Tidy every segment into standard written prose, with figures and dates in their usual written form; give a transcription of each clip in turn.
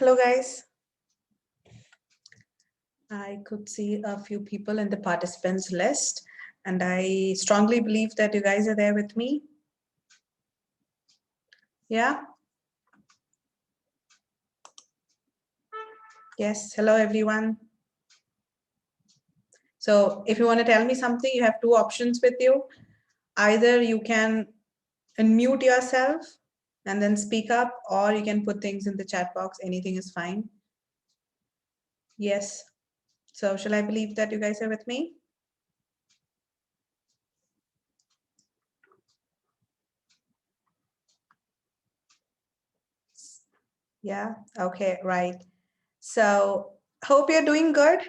Hello guys. I could see a few people in the participants list and I strongly believe that you guys are there with me. Yeah? Yes. Hello everyone. So if you want to tell me something, you have two options with you. Either you can unmute yourself and then speak up, or you can put things in the chat box. Anything is fine. Yes. So shall I believe that you guys are with me? Yeah. Okay. Right. So hope you're doing good.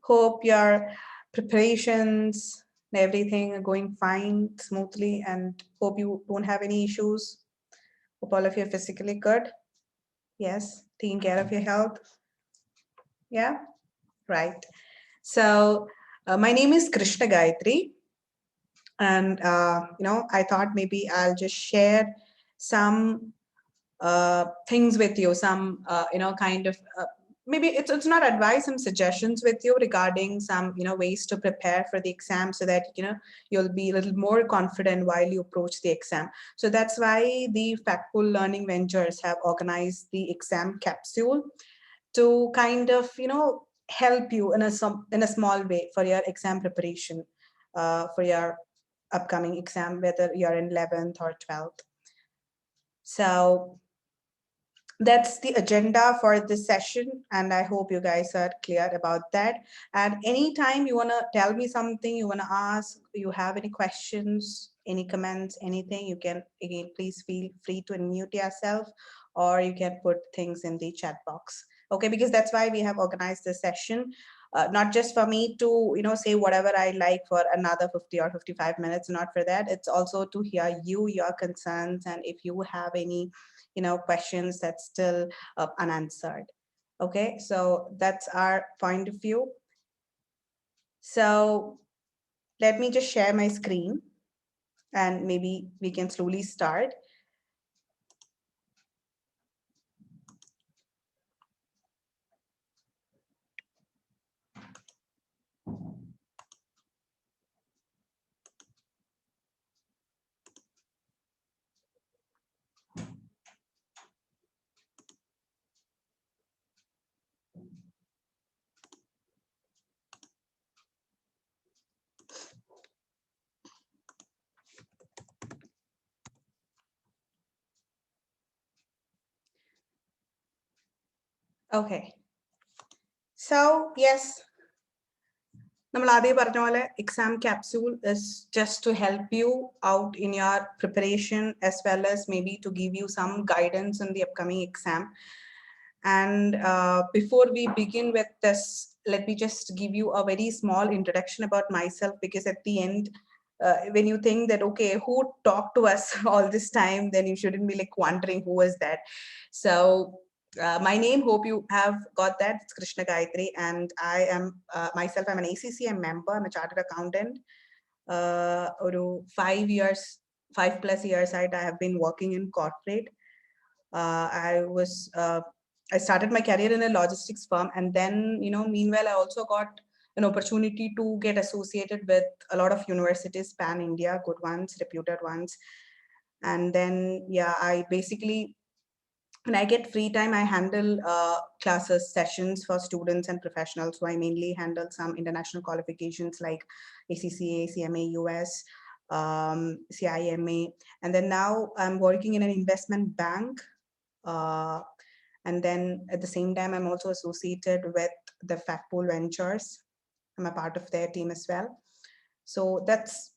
Hope your preparations and everything are going fine, smoothly, and hope you don't have any issues. Hope all of you are physically good. Yes, taking care of your health. Yeah, right. So my name is Krishna Gayatri, and I thought maybe I'll just share some things with you, some kind of maybe it's not advice, some suggestions with you regarding some ways to prepare for the exam, so that you'll be a little more confident while you approach the exam. So that's why the Factful Learning Ventures have organized the exam capsule to kind of help you in a small way for your exam preparation, for your upcoming exam, whether you're in 11th or 12th. So that's the agenda for this session, and I hope you guys are clear about that. And anytime you want to tell me something, you want to ask, you have any questions, any comments, anything, you can again please feel free to unmute yourself, or you can put things in the chat box. Okay, because that's why we have organized this session. Not just for me to say whatever I like for another 50 or 55 minutes, not for that. It's also to hear you, your concerns, and if you have any questions that's still unanswered. Okay, so that's our point of view. So let me just share my screen and maybe we can slowly start. Okay, so yes, exam capsule is just to help you out in your preparation, as well as maybe to give you some guidance in the upcoming exam. And before we begin with this, let me just give you a very small introduction about myself, because at the end, when you think that, okay, who talked to us all this time, then you shouldn't be like wondering who was that. So my name, hope you have got that, it's Krishna Gayatri, and I am myself, I'm an ACCM member, I'm a chartered accountant. 5+ years I have been working in corporate. I started my career in a logistics firm, and then meanwhile I also got an opportunity to get associated with a lot of universities, pan India, good ones, reputed ones. And then I basically, when I get free time, I handle classes, sessions for students and professionals. So I mainly handle some international qualifications like ACCA, CMA, US, CIMA. And then now I'm working in an investment bank. And then at the same time, I'm also associated with the Factful Ventures. I'm a part of their team as well. So that's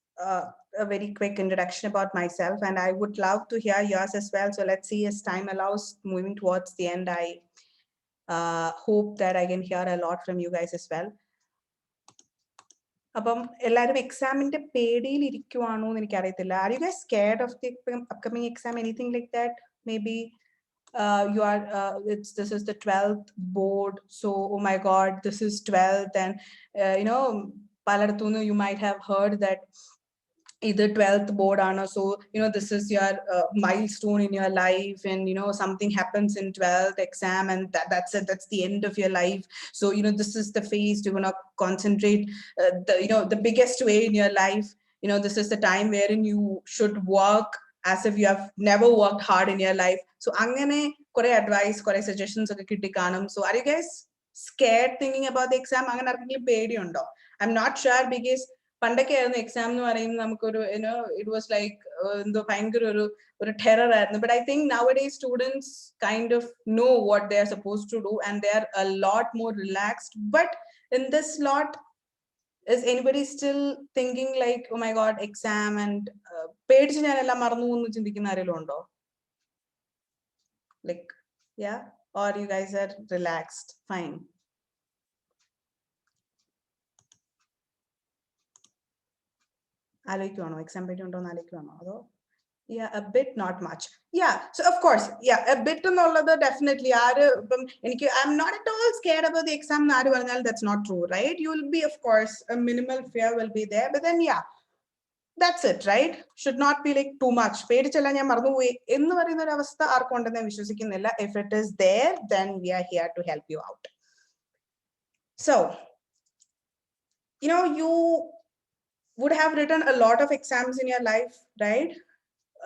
a very quick introduction about myself, and I would love to hear yours as well. So let's see, as time allows, moving towards the end, I hope that I can hear a lot from you guys as well. അപ്പം എല്ലാവരും എക്സാമിന്റെ പേടിയിൽ ഇരിക്കുവാണോ എന്ന് എനിക്കറിയത്തില്ല. Are you guys scared of the upcoming exam? Anything like that? Maybe you are this is the 12th board, so oh my god, this is 12th, and palarthunu you might have heard that either 12th board or so, this is your milestone in your life, and something happens in 12th exam, and that's it, that's the end of your life. So this is the phase you're going to concentrate the biggest way in your life. This is the time wherein you should work as if you have never worked hard in your life. So angane kore advice, kore suggestions okke kitti kanum. So are you guys scared thinking about the exam? Angane arkenkil pedi undo? I'm not sure, because പണ്ടൊക്കെ ആയിരുന്നു exam എന്ന് പറയുന്നത് നമുക്കൊരു it was like എന്തോ ഭയങ്കര ഒരു terror ആയിരുന്നു. But I think nowadays students kind of know what they are suppose to do, and they are a lot more relaxed. But in this lot, is anybody still thinking like, oh my god, exam and പേടിച്ച് ഞാൻ എല്ലാം മറന്നു എന്ന് ചിന്തിക്കുന്ന ആരെങ്കിലും ഉണ്ടോ? Like, yeah, or you guys are relaxed, fine? ആലോചിക്കുവാണോ exam പേടി ഉണ്ടോ എന്ന് ആലോചിക്കുവാണോ? അതോ yeah, a bit, not much. Yeah, so of course, yeah, a bit എന്നുള്ളത് definitely ആര് ഇപ്പം എനിക്ക് I'm not at all scared about the exam എന്ന് ആര് പറഞ്ഞാൽ that's not true, right? You will be, of course, a minimal fear will be there, but then yeah, that's it, right? Should not be like too much. പേടിച്ചല്ല ഞാൻ മറന്നുപോയി എന്ന് പറയുന്ന ഒരു അവസ്ഥ ആർക്കും ഉണ്ടെന്ന് ഞാൻ വിശ്വസിക്കുന്നില്ല. If it is there, then we are here to help you out. So you would have written a lot of exams in your life, right?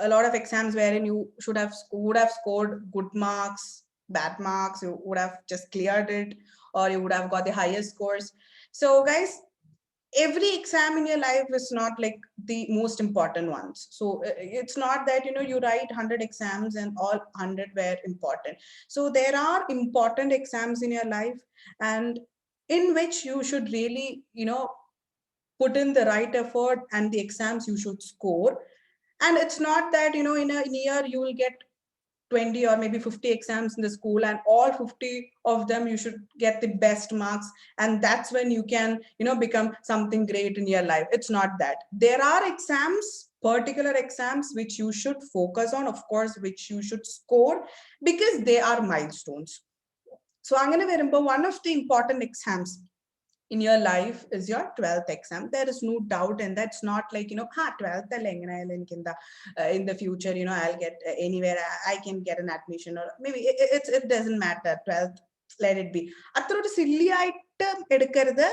A lot of exams wherein you would have scored good marks, bad marks, you would have just cleared it, or you would have got the highest scores. So guys, every exam in your life is not like the most important ones. So it's not that you write 100 exams and all 100 were important. So there are important exams in your life, and in which you should really put in the right effort, and the exams you should score. And it's not that in a year you will get 20 or maybe 50 exams in the school, and all 50 of them you should get the best marks, and that's when you can become something great in your life. It's not that. There are exams, particular exams, which you should focus on, of course, which you should score, because they are milestones. So angane varumbo, one of the important exams in your life is your 12th exam. There is no doubt, and that's not like 12th in the future I'll get anywhere, I can get an admission, or maybe it doesn't matter, 12th, let it be. Athrodu silly item edukkarudhu.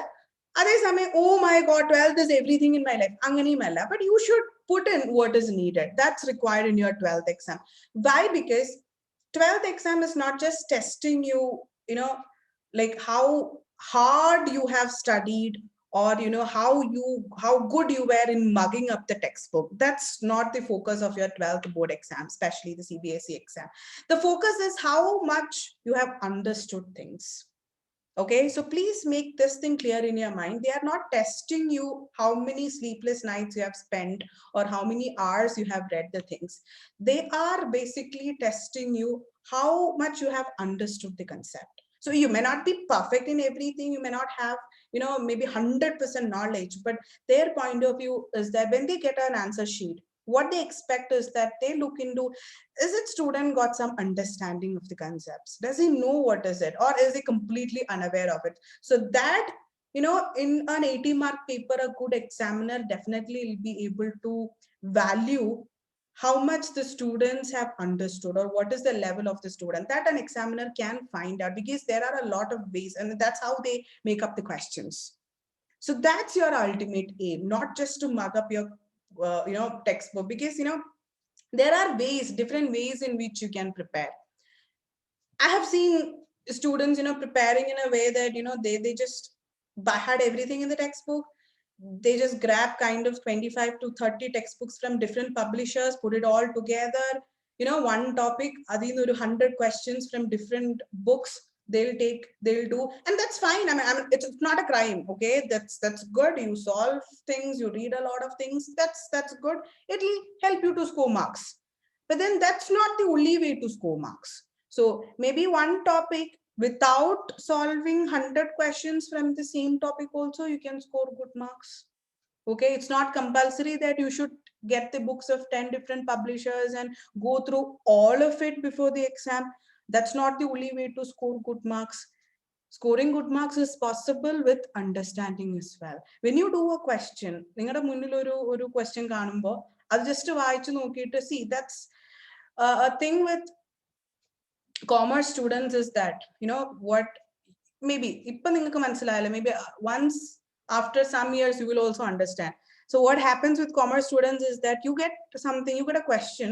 Adhe samay, oh my god, 12th is everything in my life, anganeyumalla. But you should put in what is needed, that's required in your 12th exam. Why? Because 12th exam is not just testing you like how hard you have studied, or how good you were in mugging up the textbook. That's not the focus of your 12th board exam, especially the CBSE exam. The focus is how much you have understood things. Okay, so please make this thing clear in your mind. They are not testing you how many sleepless nights you have spent, or how many hours you have read the things. They are basically testing you how much you have understood the concept. So you may not be perfect in everything, you may not have maybe 100% knowledge, but their point of view is that when they get an answer sheet, what they expect is that they look into, is it student got some understanding of the concepts, does he know what is it, or is he completely unaware of it? So that in an 80-mark paper, a good examiner definitely will be able to value how much the students have understood, or what is the level of the student. That an examiner can find out, because there are a lot of ways, and that's how they make up the questions. So that's your ultimate aim, not just to mug up your textbook, because there are different ways in which you can prepare. I have seen students preparing in a way that they just had everything in the textbook. They just grab kind of 25 to 30 textbooks from different publishers, put it all together, one topic, 100 questions from different books they'll do, and that's fine. I mean, it's not a crime. Okay, that's good. You solve things, you read a lot of things, that's good. It'll help you to score marks, but then that's not the only way to score marks. So maybe one topic, without solving 100 questions from the same topic also, you can score good marks. Okay, it's not compulsory that you should get the books of 10 different publishers and go through all of it before the exam. That's not the only way to score good marks. Scoring good marks is possible with understanding as well. When you do a question, ningada munnil oru question കാണുമ്പോൾ അത് just വായിച്ചു നോക്കിയിട്ട് see that's a thing with commerce students is that what maybe ipo ningalku manasilayalla maybe once after some years you will also understand. So what happens with commerce students is that you get something, you get a question,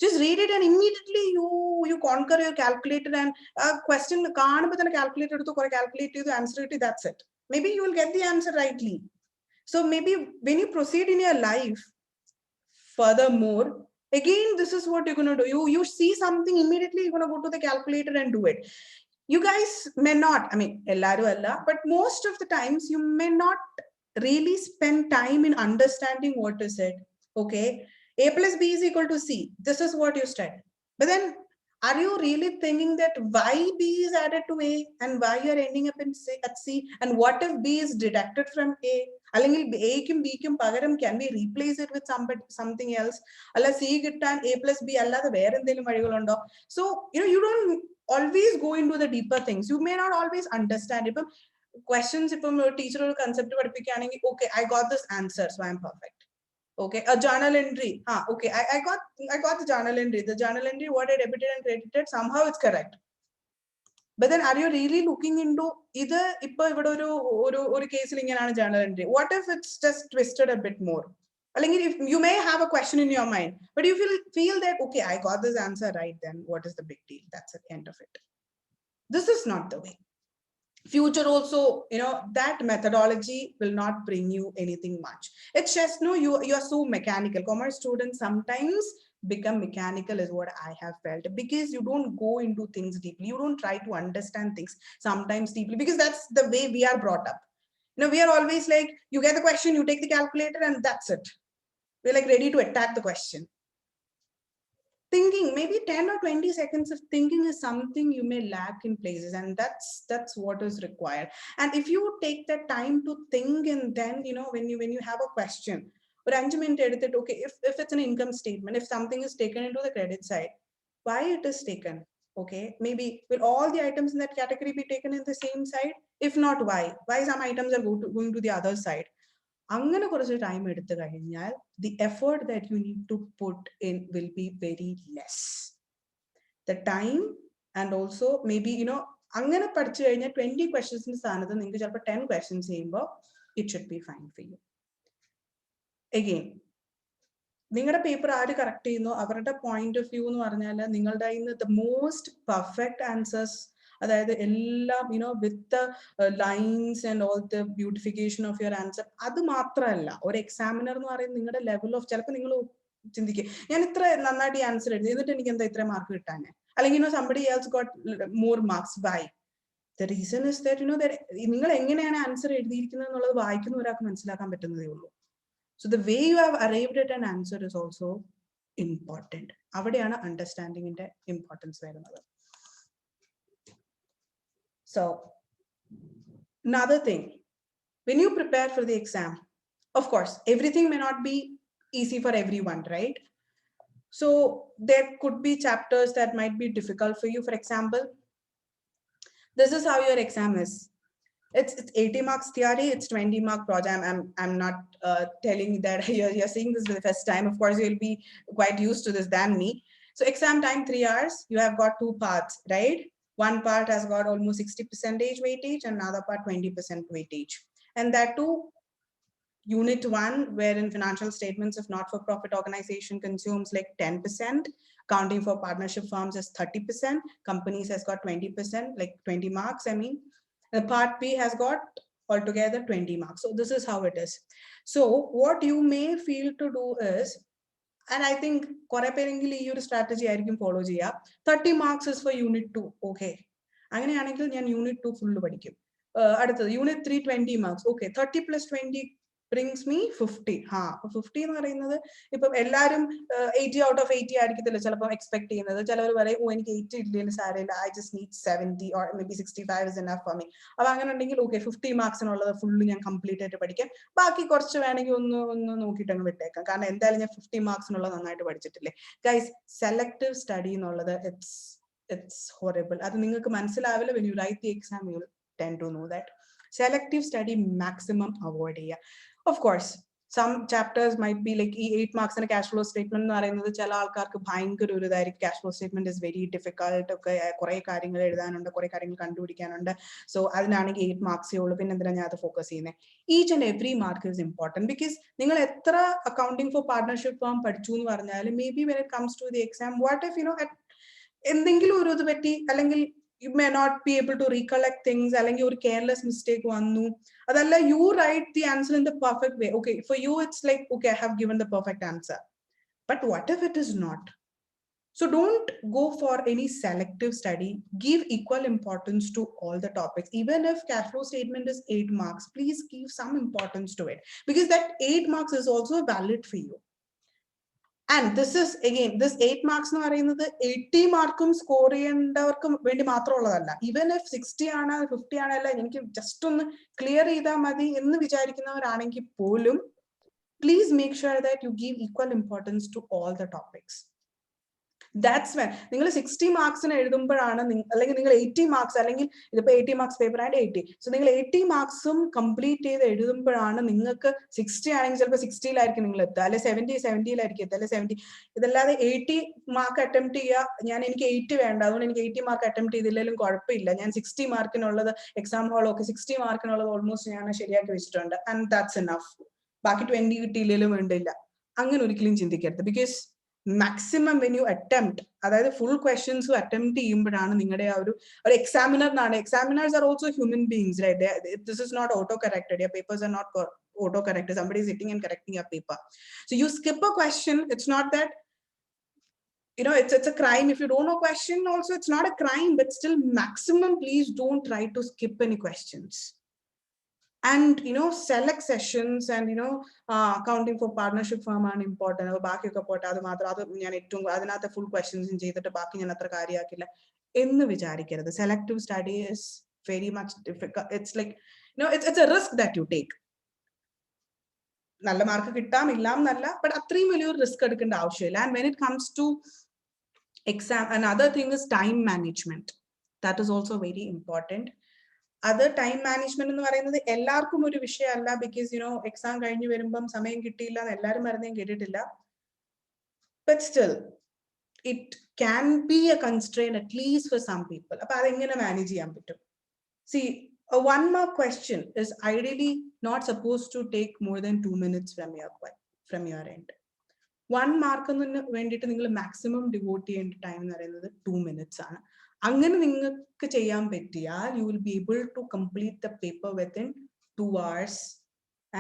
just read it and immediately you conquer your calculator and question കാണുമ്പോൾ തന്നെ calculator എടുത്ത് കുറെ calculate ചെയ്തു answer it, that's it. Maybe you will get the answer rightly. So maybe when you proceed in your life furthermore, again this is what you're going to do. You see something, immediately you're going to go to the calculator and do it. You guys may not, I mean ellaru alla, but most of the times you may not really spend time in understanding what is it. Okay, a plus b is equal to c, this is what you study, but then are you really thinking that why b is added to a and why you're ending up in at c, and what if b is deducted from a, അല്ലെങ്കിൽ a ക്കും b ക്കും പകരം can we replace it with something else, അല്ല c കിട്ടാൻ a plus b അല്ലാതെ വേറെ എന്തെങ്കിലും വഴികളുണ്ടോ? So you don't always go into the deeper things. You may not always understand. If questions, if a teacher or concept പഠിപ്പിക്കുകയാണെങ്കിൽ okay, I got this answer, so I'm perfect. Okay, a journal entry. Okay, I got the journal entry. The journal entry, what I debited and credited, somehow it's correct. But then are you really looking into either ipo ivide oru case il inganana journal entry? What if it's just twisted a bit more? If you may have a question in your mind, but you feel that okay, I got this answer right, then what is the big deal? That's the end of it. This is not the way. Future also, that methodology will not bring you anything much. It's just you are so mechanical. Commerce students sometimes become mechanical is what I have felt, because you don't go into things deeply. You don't try to understand things sometimes deeply, because that's the way we are brought up. We are always like, you get the question, you take the calculator, and that's it. We're like ready to attack the question. Thinking, maybe 10 or 20 seconds of thinking is something you may lack in places, and that's what is required. And if you take that time to think, and then when you have a question, or okay, if it's an income statement, if something is taken into the credit side, why it is taken? Okay, maybe will all the items in that category be taken in the same side? If not, why some items are going to the other side? അങ്ങനെ കുറച്ച് time എടുത്തു കഴിഞ്ഞാൽ the effort that you need to put in will be very less. The time, and also maybe അങ്ങനെ പഠിച്ചു കഴിഞ്ഞാൽ 20 questions സ്ഥാനത്ത് നിങ്ങൾക്ക് ചിലപ്പോൾ 10 questions ചെയ്യുമ്പോൾ it should be fine for you. Again, നിങ്ങളുടെ പേപ്പർ ആര് കറക്റ്റ് ചെയ്യുന്നു അവരുടെ പോയിന്റ് ഓഫ് വ്യൂ എന്ന് പറഞ്ഞാൽ നിങ്ങളുടെ the most perfect answers, അതായത് എല്ലാം with lines and all the beautification of your answer, അത് മാത്രമല്ല ഒരു എക്സാമിനർ എന്ന് പറയുന്നത് നിങ്ങളുടെ ലെവൽ ഓഫ്, ചിലപ്പോൾ നിങ്ങൾ ചിന്തിക്കുക ഞാൻ ഇത്ര നന്നായിട്ട് ഈ ആൻസർ എഴുതി എന്നിട്ട് എനിക്ക് എന്താ ഇത്ര മാർക്ക് കിട്ടാൻ, അല്ലെങ്കിൽ somebody else got more marks. Why? The reason is that that നിങ്ങൾ എങ്ങനെയാണ് ആൻസർ എഴുതിയിരിക്കുന്നത് എന്നുള്ളത് വായിക്കുന്ന ഒരാൾക്ക് മനസ്സിലാക്കാൻ പറ്റുന്നതേ ഉള്ളൂ. So the way you have arrived at an answer is also important. അവിടെയാണ് അണ്ടർസ്റ്റാൻഡിങ്ങിന്റെ ഇമ്പോർട്ടൻസ് വരുന്നത്. So another thing, when you prepare for the exam, of course, everything may not be easy for everyone, right? So there could be chapters that might be difficult for you. For example, this is how your exam is. It's 80 marks theory, it's 20 mark project. I'm not telling that you're seeing this for the first time. Of course, you'll be quite used to this than me. So exam time 3 hours, you have got 2 parts, right? One part has got almost 60% weightage, and another part 20% weightage. And that too, unit 1, wherein financial statements of not-for-profit organization consumes like 10%, accounting for partnership firms is 30%, companies has got 20%, like 20 marks, I mean. The part B has got altogether 20 marks. So this is how it is. So what you may feel to do is, and I think your strategy I can follow 30 marks is for unit 2. Okay, അങ്ങനെയാണെങ്കിൽ ഞാൻ unit 2 full പഠിക്കും. അടുത്തത് unit 3 20 marks. Okay, 30 plus 20 brings me 50. 50 എന്ന് പറയുന്നത് ഇപ്പം എല്ലാവരും 80 out of 80 ആയിരിക്കത്തില്ല ചിലപ്പോൾ എക്സ്പെക്ട് ചെയ്യുന്നത്. ചിലവർ പറയും എനിക്ക് 80 ഇല്ലെങ്കിൽ സാരമില്ല, I just need 70 or maybe 65 is enough for me. അപ്പൊ അങ്ങനെ ഉണ്ടെങ്കിൽ ഓക്കെ 50 മാർക്സിനുള്ളത് ഫുള്ള് ഞാൻ കംപ്ലീറ്റ് ആയിട്ട് പഠിക്കാം, ബാക്കി കുറച്ച് വേണമെങ്കിൽ ഒന്ന് നോക്കിയിട്ട് അങ്ങ് വിട്ടേക്കാം, കാരണം എന്തായാലും ഞാൻ 50 മാർക്സിനുള്ളത് നന്നായിട്ട് പഠിച്ചിട്ടില്ലേ. ഗൈസ്, സെലക്ടീവ് സ്റ്റഡി എന്നുള്ളത് ഇറ്റ്സ് ഹൊറിബിൾ. അത് നിങ്ങൾക്ക് മനസ്സിലാവില്ല. when you write the exam you will tend to know that. Selective study maximum avoid. Of course, some chapters might be like 8 marks in a cash flow statement. Cash flow statement is very difficult. So I'll 8 marks. Focus. Each and every mark is important because accounting for partnership firm, maybe when it comes to the exam, what if you may not be able to recollect things, or careless mistake you write the answer in the perfect way. Okay, for you it's like, okay, I have given the perfect answer. But what if it is not? So don't go for any selective study. Give equal importance to all the topics. Even if cash flow statement is 8 marks, please give some importance to it, because that 8 marks is also valid for you. And this is again, this 8 marks no 80 markum score cheyandavarkku vendi mathrulladalla. Even if 60 aana 50 aanalla eniki just on clear ചെയ്താൽ മതി എന്ന് വിചാരിക്കുന്നവരാണെങ്കിൽ പോലും, please make sure that you give equal importance to all the topics. That's when നിങ്ങൾ 60 മാർക്സിന് എഴുതുമ്പോഴാണ്, അല്ലെങ്കിൽ നിങ്ങൾ 80 marks, അല്ലെങ്കിൽ ഇതിപ്പോ 80 marks paper ആയിട്ട് 80, സോ നിങ്ങൾ 80 മാർക്സും കംപ്ലീറ്റ് ചെയ്ത് എഴുതുമ്പോഴാണ് നിങ്ങൾക്ക് 60 ആണെങ്കിൽ ചിലപ്പോൾ 60-ലായിരിക്കും നിങ്ങൾ എത്തുക, അല്ലെ 70-ലായിരിക്കും എത്തുക, അല്ലെ 70. ഇതല്ലാതെ 80 മാർക്ക് അറ്റംപ്റ്റ് ചെയ്യുക, എനിക്ക് 80 വേണ്ട, അതുകൊണ്ട് എനിക്ക് 80 മാർക്ക് അറ്റംപ്റ്റ് ചെയ്തില്ലെങ്കിലും കുഴപ്പമില്ല, ഞാൻ 60 മാർക്കിനുള്ളത് എക്സാം ഹാളൊക്കെ 60 മാർക്കിനുള്ളത് ഓൾമോസ്റ്റ് ഞാൻ ശരിയാക്കി വെച്ചിട്ടുണ്ട്, ആൻഡ് ദാറ്റ്സ് എനഫ്, ബാക്കി 20 കിട്ടിയില്ലെങ്കിലും വേണ്ടില്ല, അങ്ങനെ ഒരിക്കലും ചിന്തിക്കരുത്. Because maximum when you attempt, അതായത് full questions attempt ചെയ്യുമ്പോഴാണ് നിങ്ങളുടെ ആ ഒരു എക്സാമിനറിനാണ്. Examiners are also human beings, right? This is not auto corrected. Your papers are not auto corrected. Somebody is sitting and correcting your paper. So you skip a question, it's not that it's a crime if you don't know question. Also, it's not a crime, but still maximum please don't try to skip any questions. And select sessions, and accounting for partnership firm are important. Full questions selective study is very much difficult. It's like it's a risk that you take. നല്ല mark കിട്ടാം ഇല്ലാം നല്ല, but അത്രയും വലിയൊരു risk എടുക്കേണ്ട ആവശ്യമില്ല. And when it comes to exam, another thing is time management. That is also very important. Other time management എന്ന് പറയുന്നത് എല്ലാവർക്കും ഒരു വിഷയമല്ല, ബിക്കോസ് എക്സാം കഴിഞ്ഞ് വരുമ്പം സമയം കിട്ടിയില്ല എന്ന് എല്ലാവരും പറയുന്നതും കേട്ടിട്ടില്ല. But still it can be A constrain at least for some people. അപ്പൊ അതെങ്ങനെ മാനേജ് ചെയ്യാൻ പറ്റും? See, a 1 mark question is ideally not supposed to take more than 2 minutes from your end. 1 mark വേണ്ടിയിട്ട് നിങ്ങൾ മാക്സിമം ഡിവോട്ട് ചെയ്യേണ്ട time എന്ന് പറയുന്നത് 2 minutes ആണ്. അങ്ങനെ നിങ്ങൾക്ക് ചെയ്യാൻ പറ്റിയാൽ you will be able to complete the paper within 2 hours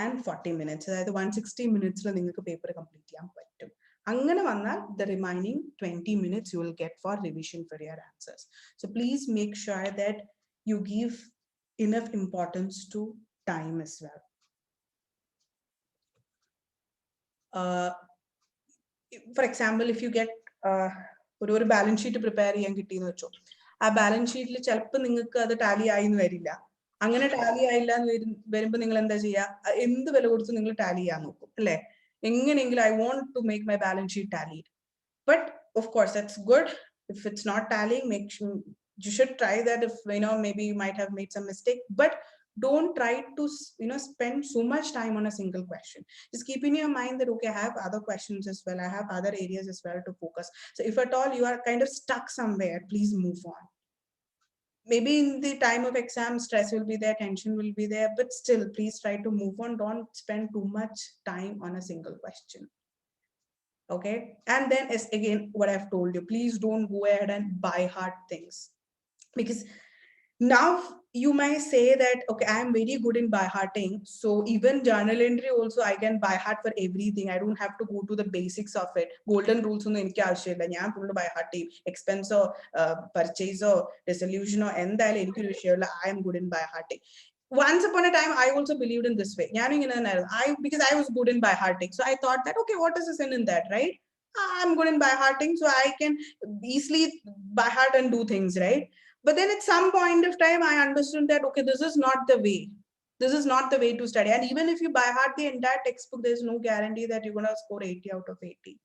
and 40 minutes. അതായത് 160 minutes നിങ്ങൾക്ക് പേപ്പർ കംപ്ലീറ്റ് ചെയ്യാൻ പറ്റും. അങ്ങനെ വന്നാൽ the remaining 20 minutes you will get for revision for your answers. So please make sure that you give enough importance to time as well. For example, if you get ഒരു balance sheet prepare ചെയ്യാൻ കിട്ടിയെന്ന് വെച്ചോ, ആ balance ഷീറ്റിൽ ചിലപ്പോൾ നിങ്ങൾക്ക് അത് Tally ആയി എന്ന് വരില്ല. അങ്ങനെ ടാലി ആയില്ല എന്ന് വരുമ്പോൾ നിങ്ങൾ എന്താ ചെയ്യുക? എന്ത് വില കൊടുത്ത് നിങ്ങൾ ടാലി ചെയ്യാൻ നോക്കും, അല്ലെ? എങ്ങനെയെങ്കിലും I want to make my balance sheet tallied. But of course that's good. If it's not tallying, make sure you should try that. If maybe you might have made some mistake, but don't try to spend so much time on a single question. Just keep in your mind that okay, I have other questions as well, I have other areas as well to focus. So if at all you are kind of stuck somewhere, please move on. Maybe in the time of exam, stress will be there, tension will be there, but still please try to move on. Don't spend too much time on a single question. Okay, and then as again what I've told you, please don't go ahead and buy hard things, because now you might say that okay, I am very good in by hearting, so even journal entry also I can by heart for everything. I don't have to go to the basics of it. Golden rules on eniki avashyamilla, njan full by heart expense or purchase or resolution or endayal eniki vishayalla. I am good in by hearting. Once upon a time I also believed in this way, because I was good in by hearting, so I thought that okay, what is the sin in that, right? I'm good in by hearting, so I can easily by heart and do things, right? But then at some point of time, I understood that, okay, this is not the way. This is not the way to study. And even if you by heart the entire textbook, there's no guarantee that you're going to score 80 out of 80.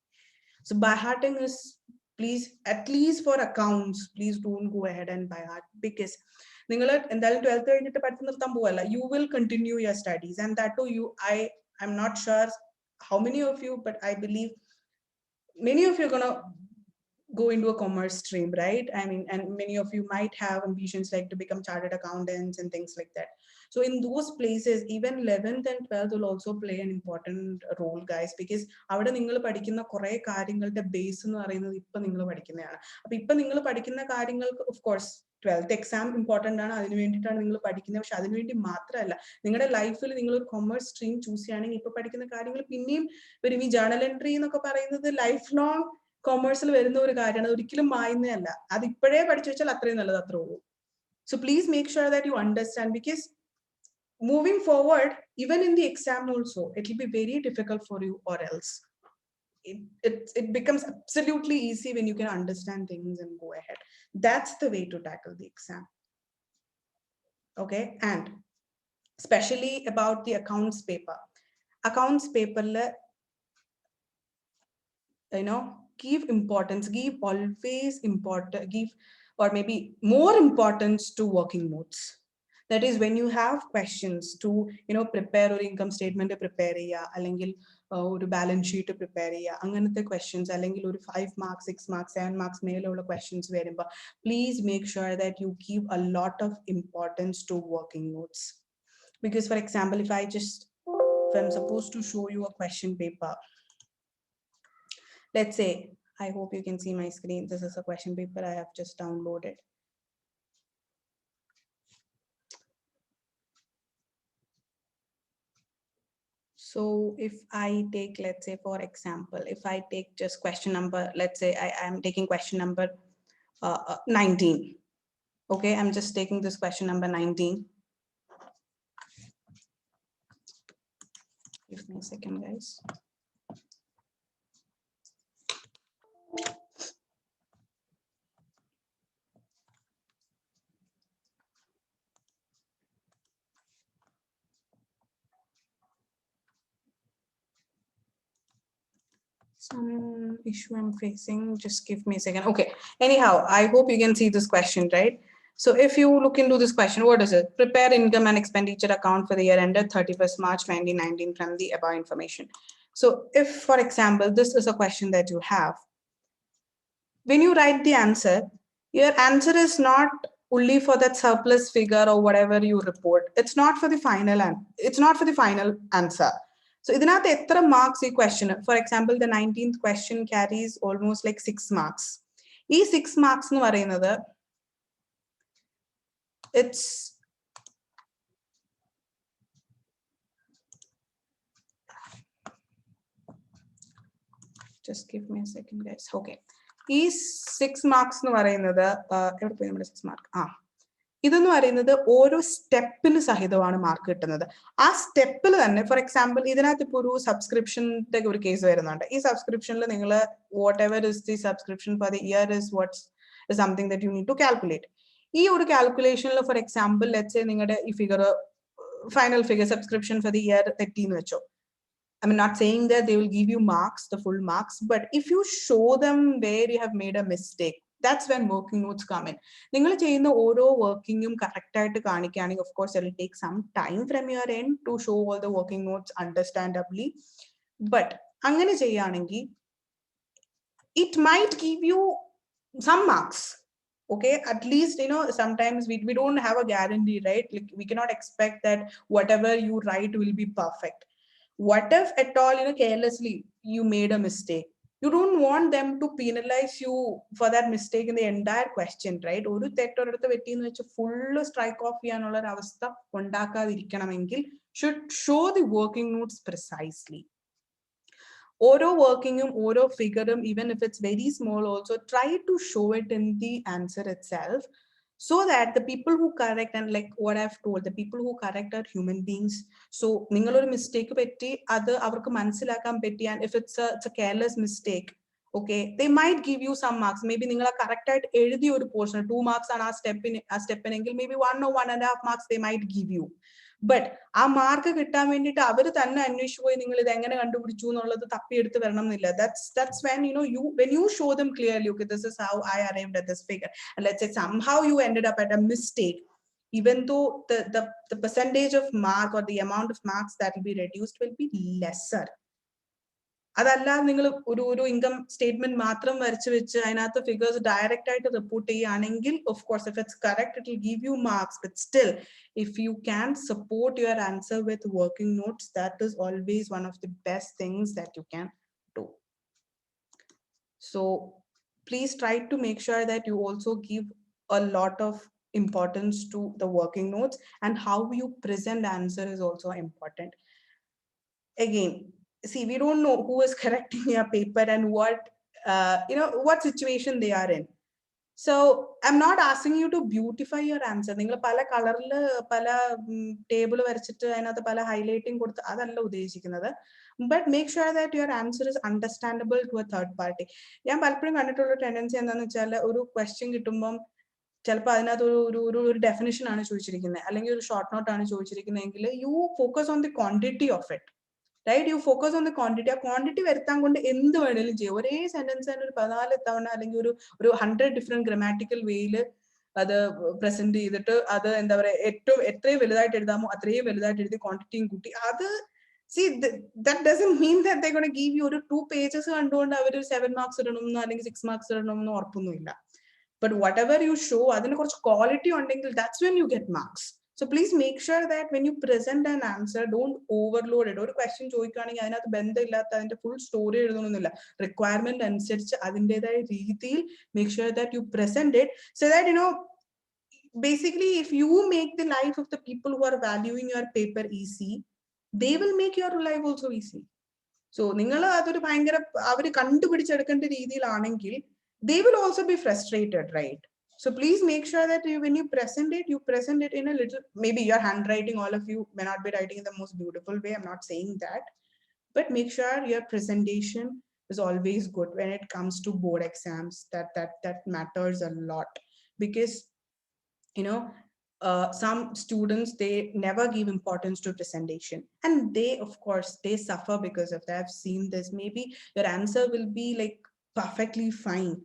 So by hearting is, please, at least for accounts, please don't go ahead and by heart, because നിങ്ങൾ എന്തായാലും 12th കഴിഞ്ഞിട്ട് പഠിത്തം നിർത്താൻ പോവല്ല. You will continue your studies, and that too I'm not sure how many of you, but I believe many of you are gonna go into a commerce stream, right? I mean, and many of you might have ambitions like to become chartered accountants and things like that. So in those places, even 11th and 12th will also play an important role, guys, because അവിടെ നിങ്ങൾ പഠിക്കുന്ന കുറെ കാര്യങ്ങളുടെ base എന്ന് പറയുന്നത് ഇപ്പൊ നിങ്ങൾ പഠിക്കുന്നതാണ്. അപ്പൊ ഇപ്പൊ നിങ്ങൾ പഠിക്കുന്ന കാര്യങ്ങൾക്ക് of course 12th exam important ആണ്, അതിന് വേണ്ടിയിട്ടാണ് നിങ്ങൾ പഠിക്കുന്നത്. പക്ഷെ അതിനുവേണ്ടി മാത്രമല്ല, നിങ്ങളുടെ ലൈഫിൽ നിങ്ങൾ ഒരു കൊമേഴ്സ് സ്ട്രീം ചൂസ് ചെയ്യുകയാണെങ്കിൽ ഇപ്പൊ പഠിക്കുന്ന കാര്യങ്ങൾ പിന്നെയും വരും. ഈ ജേർണൽ എൻട്രി എന്നൊക്കെ പറയുന്നത് ലൈഫ് ലോങ് കൊമേഴ്സിൽ വരുന്ന ഒരു കാര്യമാണ്, ഒരിക്കലും മായുന്നതല്ല. അത് ഇപ്പോഴേ പഠിച്ചു വെച്ചാൽ അത്രയും നല്ലത്, അത്രേ ഉള്ളൂ. So please make sure that you understand, because moving forward, even in the exam also, it will be very difficult for you, or else it becomes absolutely easy when you can understand things and go ahead. That's the way to tackle the exam. Okay, and especially about the accounts paper. Accounts paper, give importance, give always important, give or maybe more importance to working notes. That is, when you have questions to prepare or income statement prepare cheya, allengil or balance sheet prepare cheya, anganathe questions, allengil or 5 marks 6 marks 7 marks mele ulla questions verumba, please make sure that you give a lot of importance to working notes. Because for example, if I'm supposed to show you a question paper, let's say, I hope you can see my screen. This is a question paper I have just downloaded. So if I take, let's say, for example, if I take just question number, let's say I am taking question number 19. Okay, I'm just taking this question number 19. Give me a second, guys. Some issue I'm facing, just give me a second. Okay, anyhow, I hope you can see this question, right? So if you look into this question, what is it? Prepare income and expenditure account for the year ended 31st March 2019 from the above information. So if, for example, this is a question that you have, when you write the answer, your answer is not only for that surplus figure or whatever you report. It's not for the final answer. So idinathu etra marks ee question. For example, the 19th question carries almost like 6 marks. Ee 6 marks nu parayunnathu, it's just give me a second, guys. Okay, ee 6 marks nu parayunnathu evade poyi nammade 6 mark ഇതെന്ന് പറയുന്നത് ഓരോ സ്റ്റെപ്പിന് സഹിതമാണ് mark കിട്ടുന്നത്. ആ സ്റ്റെപ്പിൽ തന്നെ, for example, ഇതിനകത്ത് ഇപ്പോൾ ഒരു സബ്സ്ക്രിപ്ഷന്റെ ഒരു കേസ് വരുന്നുണ്ട്. ഈ സബ്സ്ക്രിപ്ഷനിൽ നിങ്ങൾ whatever is the subscription for the year is what's something that you need to calculate. ഈ ഒരു കാൽക്കുലേഷനിൽ ഫോർ എക്സാമ്പിൾ ലെറ്റ്സ് സേ നിങ്ങളുടെ ഈ figure, final figure subscription for the year തെറ്റിന്ന് വെച്ചോ. I'm not saying that they will give you marks, the full marks, but if you show them where you have made a mistake, that's when working notes come in. നിങ്ങൾ ചെയ്യുന്ന ഓരോ വർക്കിങ്ങും correct ആയിട്ട് കാണിക്കുകയാണെങ്കിൽ of course it will take some time from your end to show all the working notes understandably, but അങ്ങനെ ചെയ്യുകയാണെങ്കിൽ it might give you some marks. Okay, at least sometimes we don't have a guarantee, right? Like, we cannot expect that whatever you write will be perfect. What if at all carelessly you made a mistake? You don't want them to penalize you for that mistake in the entire question, right? Oru tettoraduthu vettiyennu vechu full strike off cheyanulla oru avastha undakkadirikkanamengil should show the working notes precisely. Oro workingum, oro figureum, even if it's very small, also try to show it in the answer itself, so that the people who correct, and like what I've told, the people who correct are human beings. So ningal oru mistake petti adu avarku manasilakan petti, and if it's a careless mistake, okay, they might give you some marks. Maybe ningala correct aayittu ezhuthi oru portion 2 marks aan a step engil maybe 1 or 1.5 marks they might give you. But ആ mark കിട്ടാൻ വേണ്ടിയിട്ട് അവർ തന്നെ അന്വേഷിച്ചു പോയി നിങ്ങൾ ഇത് എങ്ങനെ കണ്ടുപിടിച്ചു എന്നുള്ളത് തപ്പിയെടുത്ത് വരണം എന്നില്ല. That's when when you show them clearly, okay, this is how I arrived at this figure, and let's say somehow you ended up at a mistake, even though the percentage of mark or the amount of marks that will be reduced will be lesser. അതല്ല നിങ്ങൾ ഒരു income statement മാത്രം വരച്ചു വെച്ച് അതിനകത്ത് figures direct ആയിട്ട് report ചെയ്യുകയാണെങ്കിൽ of course if it's correct it will give you marks but still if you can support your answer with working notes that is always one of the best things that you can do. So please try to make sure that you also give a lot of importance to the working notes, and how you present answer is also important. Again, see, we don't know who is correcting your paper and what what situation they are in. So I'm not asking you to beautify your answer. നിങ്ങൾ പല കളറിൽ പല table വരച്ചിട്ട് അതിനകത്ത് പല highlighting കൊടുത്ത് അതല്ല ഉദ്ദേശിക്കുന്നത്. But make sure that your answer is understandable to a third party. ഞാൻ പലപ്പോഴും കണ്ടിട്ടുള്ള ടെൻഡൻസി എന്താണെന്ന് വെച്ചാൽ ഒരു ക്വസ്റ്റ്യൻ കിട്ടുമ്പം ചിലപ്പോൾ അതിനകത്ത് ഒരു ഡെഫിനിഷൻ ആണ് ചോദിച്ചിരിക്കുന്നത്, അല്ലെങ്കിൽ ഒരു ഷോർട്ട് നോട്ട് ആണ് ചോദിച്ചിരിക്കുന്നതെങ്കിൽ you focus on the quantity of it. Right, you focus on the quantity. ആ ക്വാണ്ടിറ്റി വരുത്താൻ കൊണ്ട് എന്ത് വേണേലും ചെയ്യും. ഒരേ സെന്റൻസ് തന്നെ ഒരു 14 തവണ അല്ലെങ്കിൽ ഒരു 100 ഡിഫറെന്റ് ഗ്രമാറ്റിക്കൽ വേയിൽ അത് പ്രസന്റ് ചെയ്തിട്ട് അത് എന്താ പറയാ ഏറ്റവും എത്രയും വലുതായിട്ട് എഴുതാമോ അത്രയും വലുതായിട്ട് എഴുതി ക്വാണ്ടിറ്റിയും കൂട്ടി അത് see that doesn't mean that they're going to give you ഒരു 2 pages കണ്ടുകൊണ്ട് അവർ 7 marks ഇടണമെന്നോ അല്ലെങ്കിൽ 6 marks ഇടണമെന്നോ ഉറപ്പൊന്നുമില്ല. But whatever you show അതിന് കുറച്ച് ക്വാളിറ്റി ഉണ്ടെങ്കിൽ that's when you get marks. So please make sure that when you present an answer, don't overload it. ഒരു question ചോദിക്കുകയാണെങ്കിൽ അതിനകത്ത് ബന്ധമില്ലാത്ത അതിന്റെ ഫുൾ സ്റ്റോറി എഴുതണമെന്നില്ല. റിക്വയർമെന്റ് അനുസരിച്ച് അതിൻ്റെതായ രീതിയിൽ make sure that you present it so that basically if you make the life of the people who are valuing your paper easy, they will make your life also easy. So നിങ്ങൾ അതൊരു ഭയങ്കര അവർ കണ്ടുപിടിച്ചെടുക്കേണ്ട രീതിയിലാണെങ്കിൽ they will also be frustrated, right? So please make sure that when you present it in a little, maybe your handwriting, all of you may not be writing in the most beautiful way, I'm not saying that, but make sure your presentation is always good when it comes to board exams. That matters a lot, because some students, they never give importance to presentation, and they of course they suffer because of that. I've seen this. Maybe your answer will be like perfectly fine,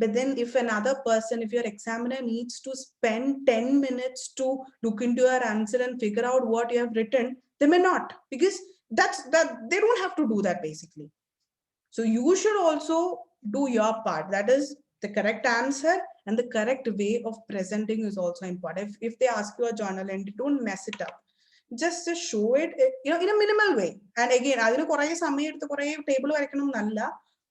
but then if another person, if your examiner needs to spend 10 minutes to look into your answer and figure out what you have written, they may not, because that they don't have to do that basically. So you should also do your part, that is the correct answer, and the correct way of presenting is also important. If they ask you a journal entry, don't mess it up. Just show it in a minimal way. And again, അതിന് കുറേ സമയം എടുത്ത് കുറേ table വരയ്ക്കണം എന്നല്ല,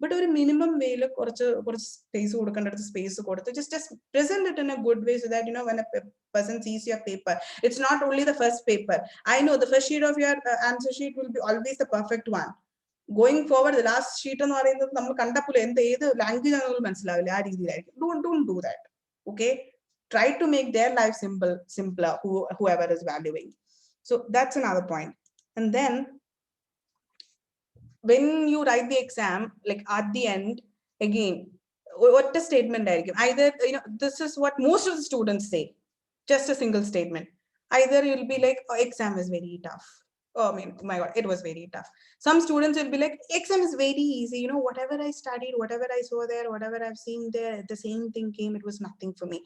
but ഒരു minimum way കുറച്ച് space കൊടുക്കേണ്ടടുത്ത് space കൊടുത്ത് just present it in a good way, so that when a person sees your paper, it's not only the first paper. I know the first sheet of your answer sheet will be always the perfect one. Going forward, the last sheet എന്ന് പറയുന്നത് നമ്മൾ കണ്ടപ്പോൾ ഏത് language ആണെന്ന് മനസ്സിലാവില്ല, ആ രീതിയിലായിരിക്കും. Don't do that. Okay, try to make their life simpler, whoever is valuing. So that's another point. And then when you write the exam, like at the end, again, what a statement either this is what most of the students say, just a single statement. Either you'll be like, oh, exam is very tough. Oh, I mean, my God, it was very tough. Some students will be like, exam is very easy. Whatever I studied, whatever I saw there, whatever I've seen there, the same thing came. It was nothing for me.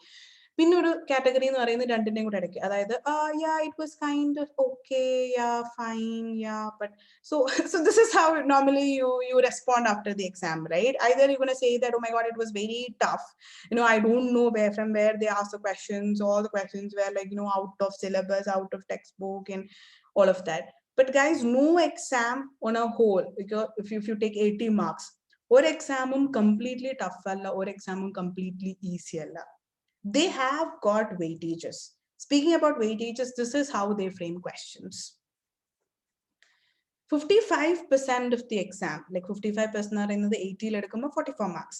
പിന്നെ ഒരു category എന്ന് പറയുന്നത് രണ്ടിന്റെയും കൂടെ ഇടയ്ക്ക്, അതായത് yeah, it was kind of okay, yeah, fine, yeah, but so this is how normally you respond after the exam, right? Either you're going to say that, oh my God, it was very tough, I don't know from where they ask the questions. All the questions were like out of syllabus, out of textbook, and all of that. But guys, no exam on a whole, because if you take 80 marks, or exam completely tough alla, or exam completely easy alla. They have got weightages. Speaking about weightages, this is how they frame questions. 55% of the exam, like 55% are in the 80 44 marks.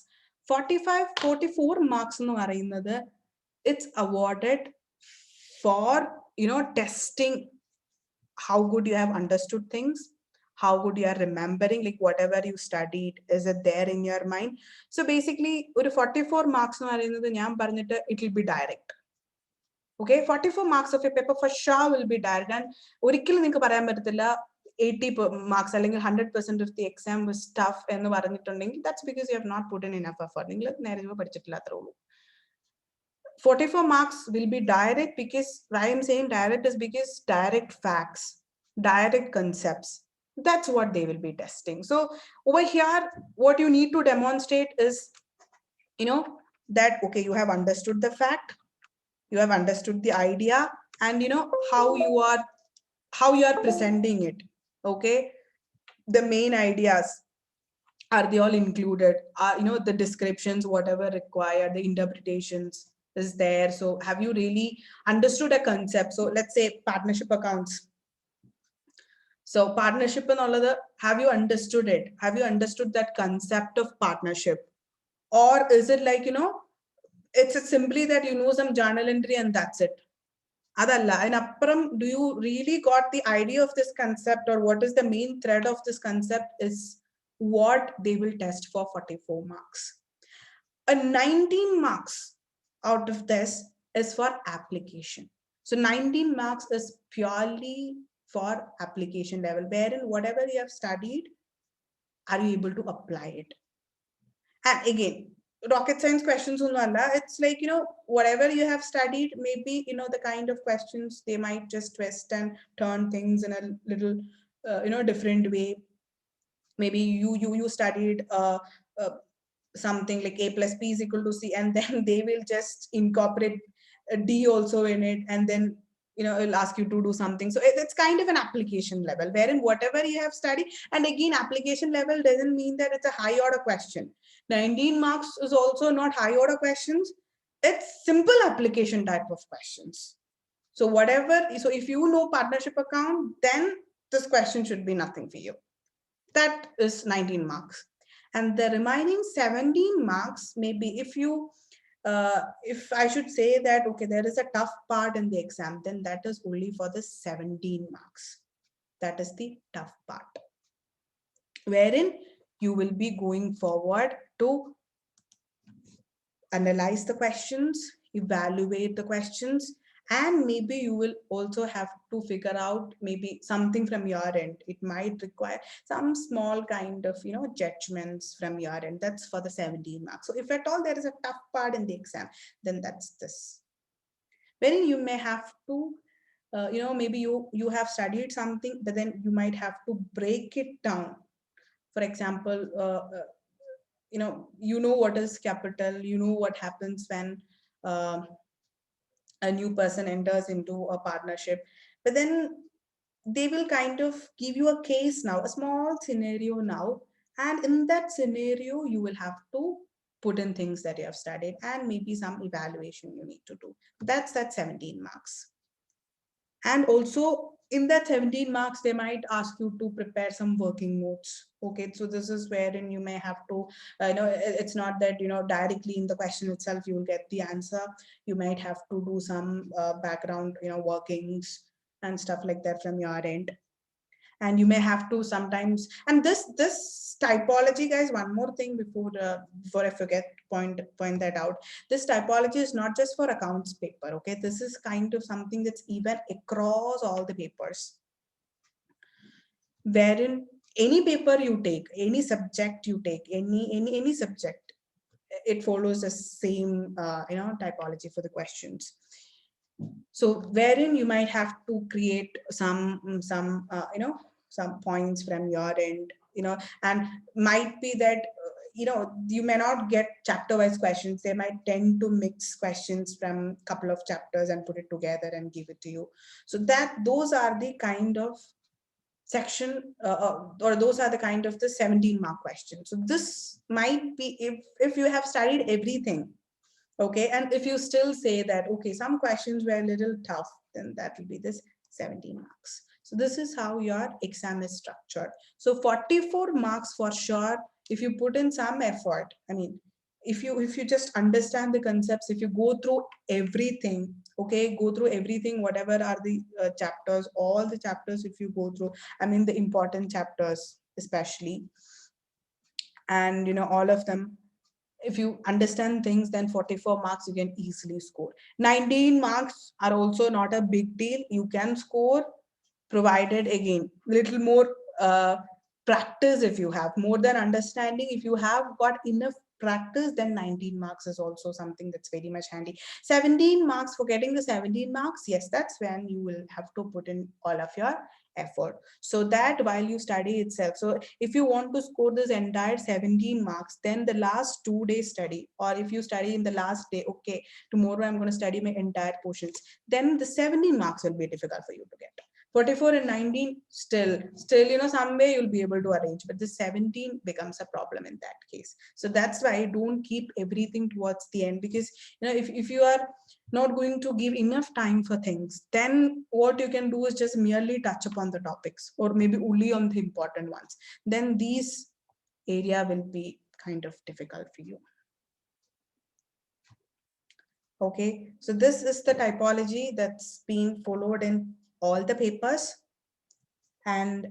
44 marks nu parayunnathu, it's awarded for testing how good you have understood things, how good you are remembering, like whatever you studied, is it there in your mind? So basically, 44 marks it will be direct. Okay, 44 marks of a paper for sure will be direct. And 80 marks, 100% of the exam was tough, that's because you have not put in enough effort. 44 marks will be direct, because why I'm saying direct is because direct facts, direct concepts. That's what they will be testing. So over here, what you need to demonstrate is, that, okay, you have understood the fact, you have understood the idea, and how you are presenting it. Okay. The main ideas, are they all included? The descriptions, whatever required, the interpretations is there. So have you really understood a concept? So let's say partnership accounts. So partnership and all other, have you understood it? Have you understood that concept of partnership? Or is it like, it's simply that you know some journal entry and that's it? Adalla, and apparam, do you really got the idea of this concept, or what is the main thread of this concept is what they will test for 44 marks. A 19 marks out of this is for application. So 19 marks is purely for application level, wherein whatever you have studied, are you able to apply it? And again, rocket science questions, it's like, whatever you have studied, maybe, the kind of questions, they might just twist and turn things in a little, different way. Maybe you studied uh, something like a plus b is equal to c, and then they will just incorporate a d also in it, and then it'll ask you to do something. So it's kind of an application level, wherein whatever you have studied, and again, application level doesn't mean that it's a high order question. 19 marks is also not high order questions, it's simple application type of questions. So so if you know partnership account, then this question should be nothing for you. That is 19 marks. And the remaining 17 marks, maybe if I should say that, okay, there is a tough part in the exam, then that is only for the 17 marks. That is the tough part, wherein you will be going forward to analyze the questions, evaluate the questions, and maybe you will also have to figure out maybe something from your end. It might require some small kind of judgments from your end. That's for the 17 marks. So if at all there is a tough part in the exam, then that's this, wherein you may have to maybe you have studied something, but then you might have to break it down. For example, what is capital, what happens when uh, a new person enters into a partnership, but then they will kind of give you a case now, a small scenario now, and in that scenario you will have to put in things that you have studied, and maybe some evaluation you need to do. That's that 17 marks. And also in that 17 marks, they might ask you to prepare some working notes. Okay, so this is wherein you may have to, it's not that, directly in the question itself, you will get the answer. You might have to do some background, workings and stuff like that from your end. And you may have to sometimes, and this typology, guys, one more thing before I forget, point that out. This typology is not just for accounts paper. Okay, this is kind of something that's even across all the papers, wherein any paper you take, any subject you take, any subject, it follows the same typology for the questions. So wherein you might have to create some points from your end, and might be that you may not get chapter wise questions. They might tend to mix questions from a couple of chapters and put it together and give it to you. So those are the kind of section or those are the kind of the 17 mark questions. So this might be, if you have studied everything, okay, and if you still say that, okay, some questions were a little tough, then that will be this 17 marks. So this is how your exam is structured. So 44 marks for sure, if you put in some effort. I mean, if you just understand the concepts, if you go through everything, okay, go through everything, whatever are the chapters, all the chapters, if you go through, I mean the important chapters especially, and all of them, if you understand things, then 44 marks you can easily score. 19 marks are also not a big deal, you can score, provided again little more practice. If you have more than understanding, if you have got enough practice, then 19 marks is also something that's very much handy. 17 marks, for getting the 17 marks, yes, that's when you will have to put in all of your effort. So that while you study itself, so if you want to score this entire 17 marks, then the last 2 days study, or if you study in the last day, okay, tomorrow I'm going to study my entire portions, then the 17 marks will be difficult for you to get. 44 and 19, still, some way you'll be able to arrange, but the 17 becomes a problem in that case. So that's why don't keep everything towards the end, because if you are not going to give enough time for things, then what you can do is just merely touch upon the topics, or maybe only on the important ones. Then these area will be kind of difficult for you. Okay, so this is the typology that's been followed in all the papers, and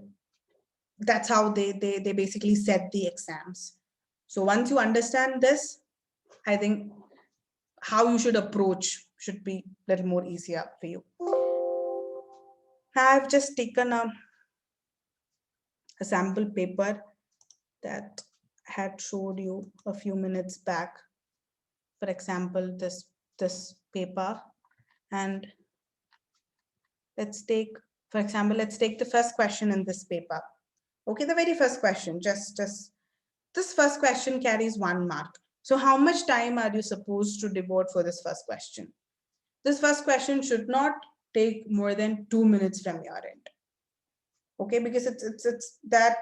that's how they basically set the exams. So once you understand this, I think how you should approach should be a little more easier for you. I've just taken a sample paper that I had showed you a few minutes back. For example, this paper, and let's take, for example, let's take the first question in this paper. Okay, the very first question, just this first question carries 1 mark. So how much time are you supposed to devote for this first question? This first question should not take more than 2 minutes from your end. Okay, because it's that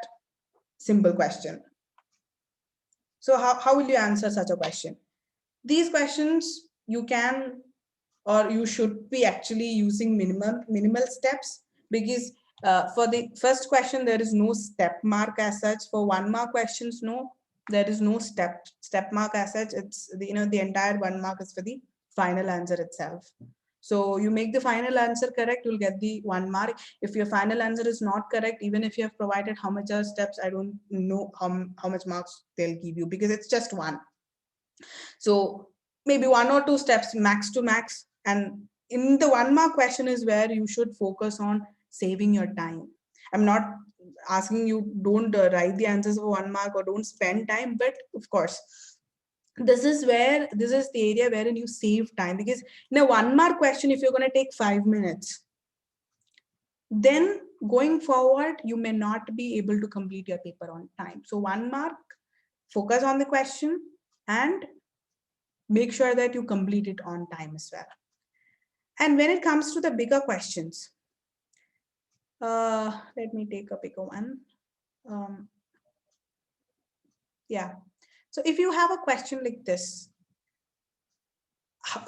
simple question. So how will you answer such a question? These questions you can, or you should be actually using minimal steps, because for the first question there is no step mark as such. For 1 mark questions, no, there is no step mark as such. It's the entire 1 mark is for the final answer itself. So you make the final answer correct, you'll get the 1 mark. If your final answer is not correct, even if you have provided how much are steps, I don't know how much marks they'll give you, because it's just 1. So maybe 1 or 2 steps max to max. And in the 1 mark question is where you should focus on saving your time. I'm not asking you don't write the answers for 1 mark or don't spend time, but of course, this is the area wherein you save time, because in a 1 mark question, if you're going to take 5 minutes, then going forward, you may not be able to complete your paper on time. So 1 mark, focus on the question and make sure that you complete it on time as well. And when it comes to the bigger questions, let me take a bigger one. Yeah. So if you have a question like this,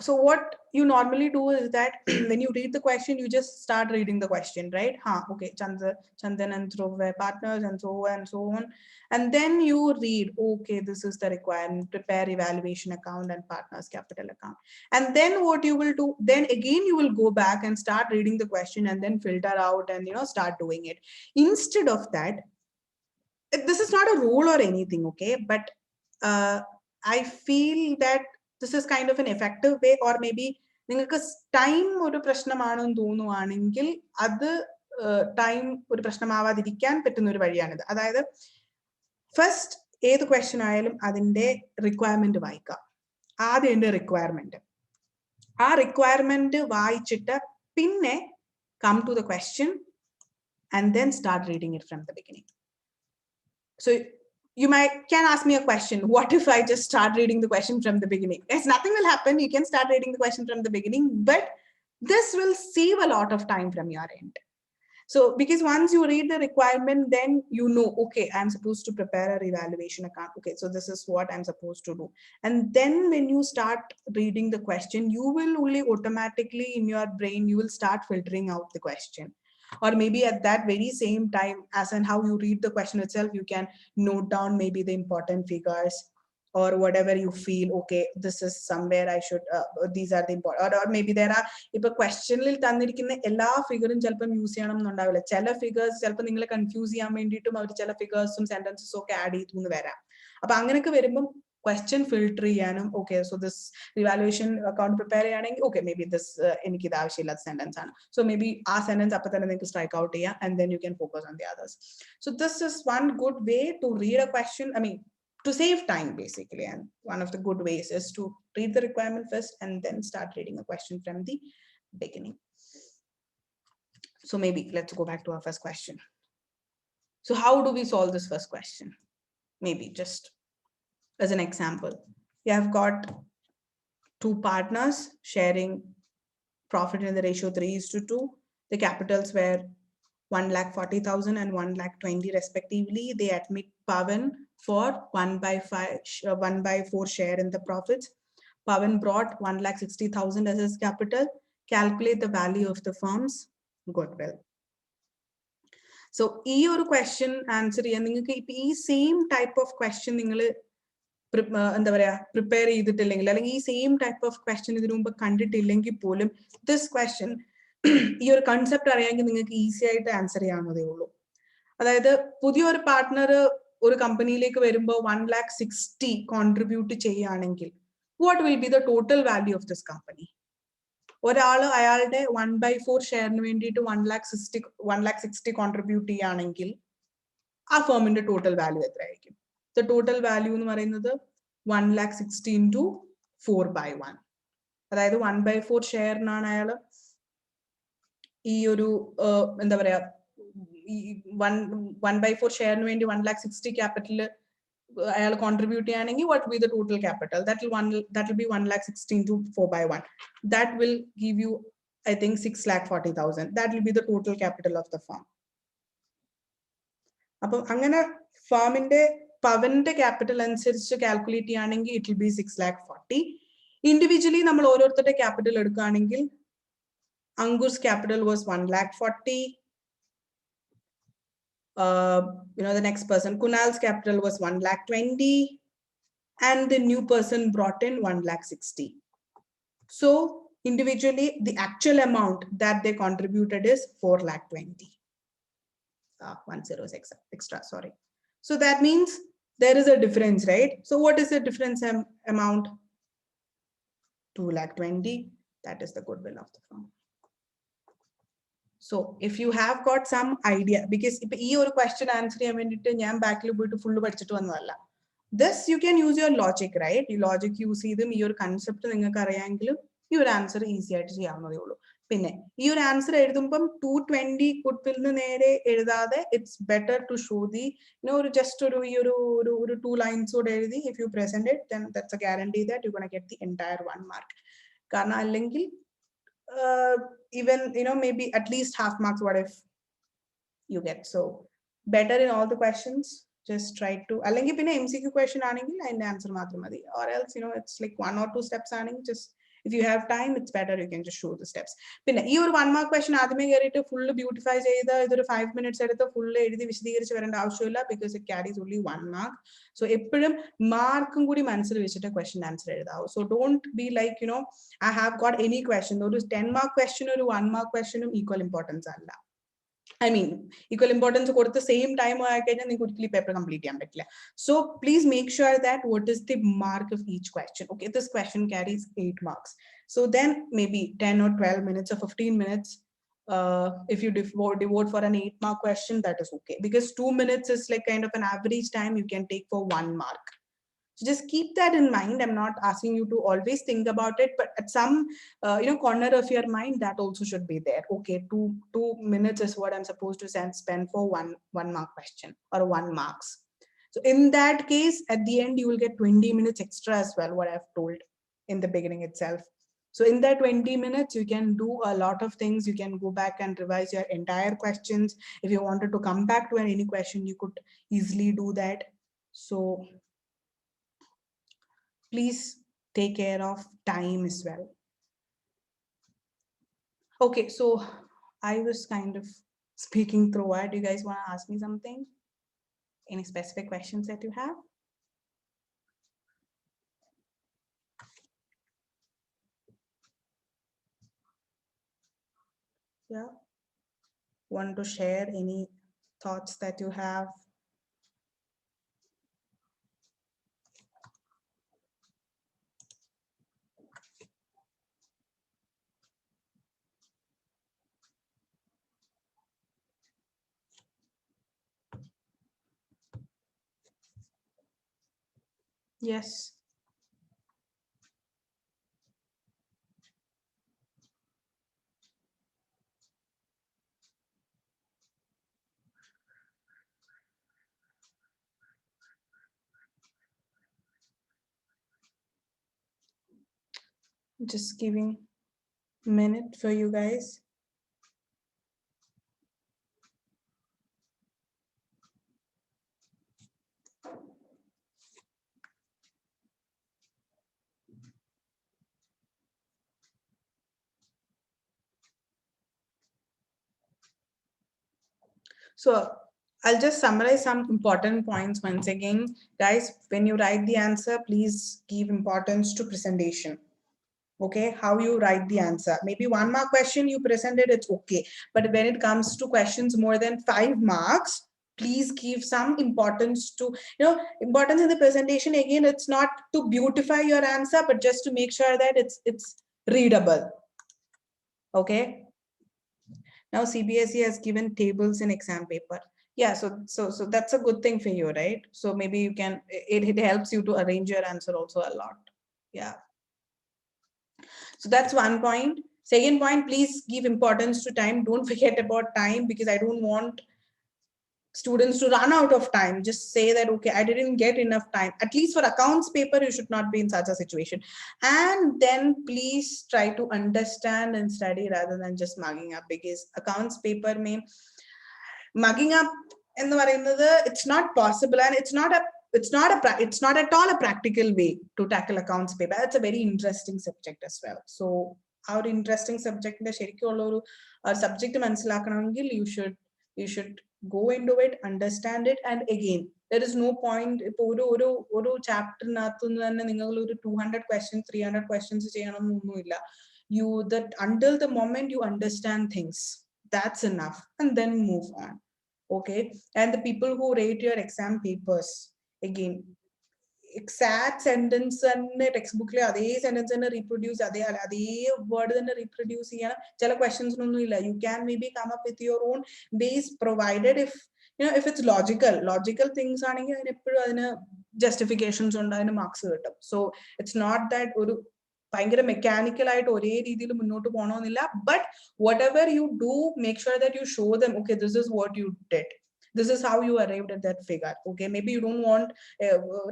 so what you normally do is that when you read the question, you just start reading the question, right? Okay, Chandan and Dhruv were partners and so on. And then you read, okay, this is the requirement, prepare evaluation account and partners capital account. And then what you will do, then again, you will go back and start reading the question and then filter out and, start doing it. Instead of that, this is not a rule or anything, okay? But I feel that this is kind of an effective way, or maybe നിങ്ങൾക്ക് time ഒരു പ്രശ്നമാണെന്ന് തോന്നുവാണെങ്കിൽ അത് time ഒരു പ്രശ്നമാവാതിരിക്കാൻ പറ്റുന്ന ഒരു വഴിയാണിത്. അതായത് first ഏത് question ആയാലും അതിന്റെ റിക്വയർമെന്റ് വായിക്കാം. ആദ്യം അതിന്റെ റിക്വയർമെന്റ്, ആ റിക്വയർമെന്റ് വായിച്ചിട്ട് പിന്നെ come to the question and then start reading it from the beginning. So you can ask me a question. What if I just start reading the question from the beginning? Yes, nothing will happen. You can start reading the question from the beginning, but this will save a lot of time from your end. So because once you read the requirement, then okay, I'm supposed to prepare a evaluation account. Okay, so this is what I'm supposed to do. And then when you start reading the question, you will only automatically in your brain, you will start filtering out the question. Or maybe at that very same time, as in how you read the question itself, you can note down maybe the important figures or whatever you feel, okay, this is somewhere I should, these are the important, or maybe there are, if a question il thanirikkunna ella figure chelpam use cheyanam ennundavilla, chela figures chelpam ningale confuse cheyan vendittum avaru chela figures um sentences okke add cheyidu varam. Appo anganekku verumbom question filter cheyanum, okay, so this evaluation account prepare cheyanenkil, okay, maybe this enikku idu avashyamillatha sentence aanu, so maybe aa sentence appo thanne ningalku strike out cheya, and then you can focus on the others. So this is one good way to read a question. I mean, to save time basically. And one of the good ways is to read the requirement first and then start reading a question from the beginning. So maybe let's go back to our first question. So how do we solve this first question? Maybe just as an example, you have got two partners sharing profit in the ratio 3:2. The capitals were 1,40,000 and 1,20,000 respectively. They admit Pawan for 1/4 share in the profits. Pawan brought 1,60,000 as his capital. Calculate the value of the firm's goodwill. So, this question answer this same type of question prepare the same type of question this question your concept easy answer the partner or company like 1,60,000 contribute what will be the total value of this company? ഒരാള് അയാളുടെ 1/4 ഷെയറിന് വേണ്ടിയിട്ട് 1,60,000 contribute ചെയ്യുകയാണെങ്കിൽ ആ ഫേമിന്റെ total value എത്രയായിരിക്കും? The total value എന്ന് പറയുന്നത് 1,60,000 into 4/1. അതായത് 1/4 ഷെയറിനാണ് അയാൾ ഈ ഒരു എന്താ പറയാ 1/4 ഷെയറിന് വേണ്ടി 1,60,000 ക്യാപിറ്റൽ അയാൾ കോൺട്രിബ്യൂട്ട് ചെയ്യുകയാണെങ്കിൽ what will be the total capital? That will be 1,60,000 into 4/1. That will give you, I think, 6,40,000. That will be the total capital of the firm. അപ്പം അങ്ങനെ ഫാമിന്റെ പവന്റെ ക്യാപിറ്റൽ അനുസരിച്ച് കാൽക്കുലേറ്റ് ചെയ്യുകയാണെങ്കിൽ it will be 6,40,000. ഇൻഡിവിജ്വലി നമ്മൾ ഓരോരുത്തരുടെ capital എടുക്കുകയാണെങ്കിൽ Angur's capital was 1,40,000. The next person, Kunal's capital was 1,20,000, and the new person brought in 1,60,000. So individually, the actual amount that they contributed is 4,20,000. 1 0 is extra, sorry. So that means there is a difference, right? So what is the difference amount? 2,20,000. That is the goodwill of the firm. So if you have got some idea, because if you question answer back full this you can use your logic, right? You logic use your concept your answer easy your answer 220 goodwill it's better to show the just to do your 2 lines. If you present it, then that's a guarantee that you're going to get the entire 1 mark. Even maybe at least half marks what if you get. So better in all the questions just try to allengi pinne MCQ question aanengil and answer matram madi, or else it's like 1 or 2 steps aanengil just if you have time it's better you can just show the steps. Pinne ee oru 1 mark question adime kerite full beautify cheyida idoru 5 minutes edutha full ezhuthi vishadikarichu varanda avashyamilla because it carries only 1 mark. So eppozhum mark koodi manasil vechitte question answer ezhudavu. So don't be like I have got any question oru 10 mark question oru 1 mark question equal importance alla. I mean, equal importance at the same time paper complete. So please make sure that what is the mark of each question. Okay, this question carries 8 marks. So then maybe 10 or 12 minutes or 15 minutes, if you devote for an 8 mark question, that is okay. Because 2 minutes is like kind of an average time you can take for 1 mark. So just keep that in mind. I'm not asking you to always think about it, but at some corner of your mind, that also should be there. Okay, 2 minutes is what I'm supposed to spend for one mark question or 1 marks. So in that case, at the end, you will get 20 minutes extra as well, what I've told in the beginning itself. So in that 20 minutes, you can do a lot of things. You can go back and revise your entire questions. If you wanted to come back to any question, you could easily do that. So please take care of time as well. Okay, so I was kind of speaking through it. Do you guys want to ask me something? Any specific questions that you have? Yeah. Want to share any thoughts that you have? Yes. Just giving a minute for you guys. So I'll just summarize some important points once again. Guys, when you write the answer, please give importance to presentation. Okay, how you write the answer. Maybe 1 mark question you presented, it's okay. But when it comes to questions more than 5 marks, please give some importance to, importance in the presentation. Again, it's not to beautify your answer, but just to make sure that it's readable. Okay. Now CBSE has given tables in exam paper. Yeah, so that's a good thing for you, right? So maybe you can, it helps you to arrange your answer also a lot. Yeah. So that's one point. Second point, please give importance to time. Don't forget about time, because I don't want students to run out of time. Just say that, okay, I didn't get enough time. At least for accounts paper, you should not be in such a situation. And then please try to understand and study rather than just mugging up, because accounts paper may mugging up in the it's not possible, and it's not at all a practical way to tackle accounts paper. That's a very interesting subject as well. So our interesting subject subject you should go into it, understand it, and again, there is no point chapter 200 questions, 300 questions you that until the moment you understand things, that's enough, and then move on. Okay. And the people who rate your exam papers, again, exact sentence and textbook sentence reproduce word reproduce questions you can maybe come up with your own base, provided if it's logical things justifications marks. So it's not that mechanical but whatever you do, make sure that you show them, okay, this is what you did, this is how you arrived at that figure. Okay, maybe you don't want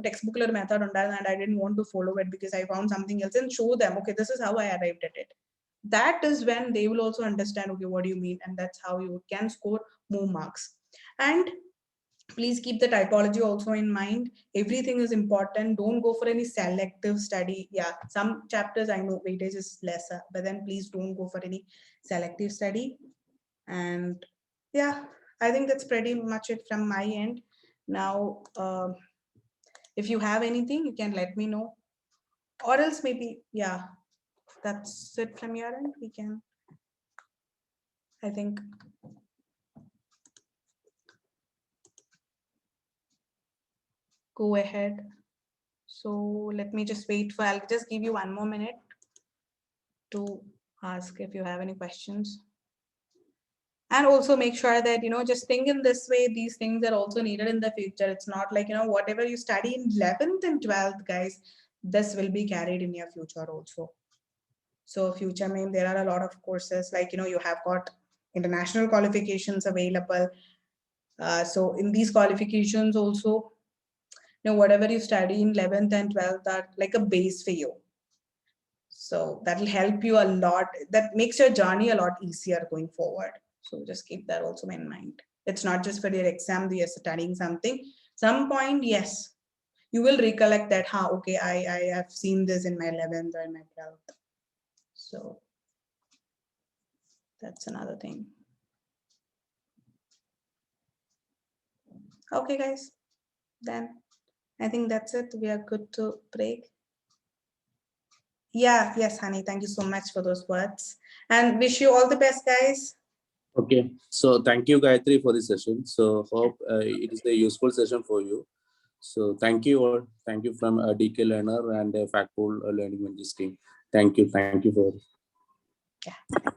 textbook method and I didn't want to follow it because I found something else, and show them, okay, this is how I arrived at it. That is when they will also understand, okay, what do you mean, and that's how you can score more marks. And please keep the typology also in mind. Everything is important. Don't go for any selective study. Yeah, some chapters I know weightage is lesser, but then please don't go for any selective study. And yeah, I think that's pretty much it from my end. Now, if you have anything, you can let me know, or else maybe, yeah, that's it from your end. We can, I think, go ahead. So let me just wait for, I'll just give you 1 more minute to ask if you have any questions. And also make sure that, just think in this way, these things are also needed in the future. It's not like, whatever you study in 11th and 12th, guys, this will be carried in your future also. So future mean there are a lot of courses like, you have got international qualifications available. So in these qualifications also, whatever you study in 11th and 12th are like a base for you. So that will help you a lot. That makes your journey a lot easier going forward. So just keep that also in mind. It's not just for your exam, you're studying something. Some point, yes, you will recollect that, okay, I have seen this in my 11th or in my 12th. So that's another thing. Okay, guys, then I think that's it. We are good to break. Yeah, yes, honey. Thank you so much for those words, and wish you all the best, guys. Okay, so thank you, Gayatri, for this session. So hope it is a useful session for you. So thank you all. Thank you from DK Learner and Factful Learning Managers team. Thank you. Thank you for. Yeah.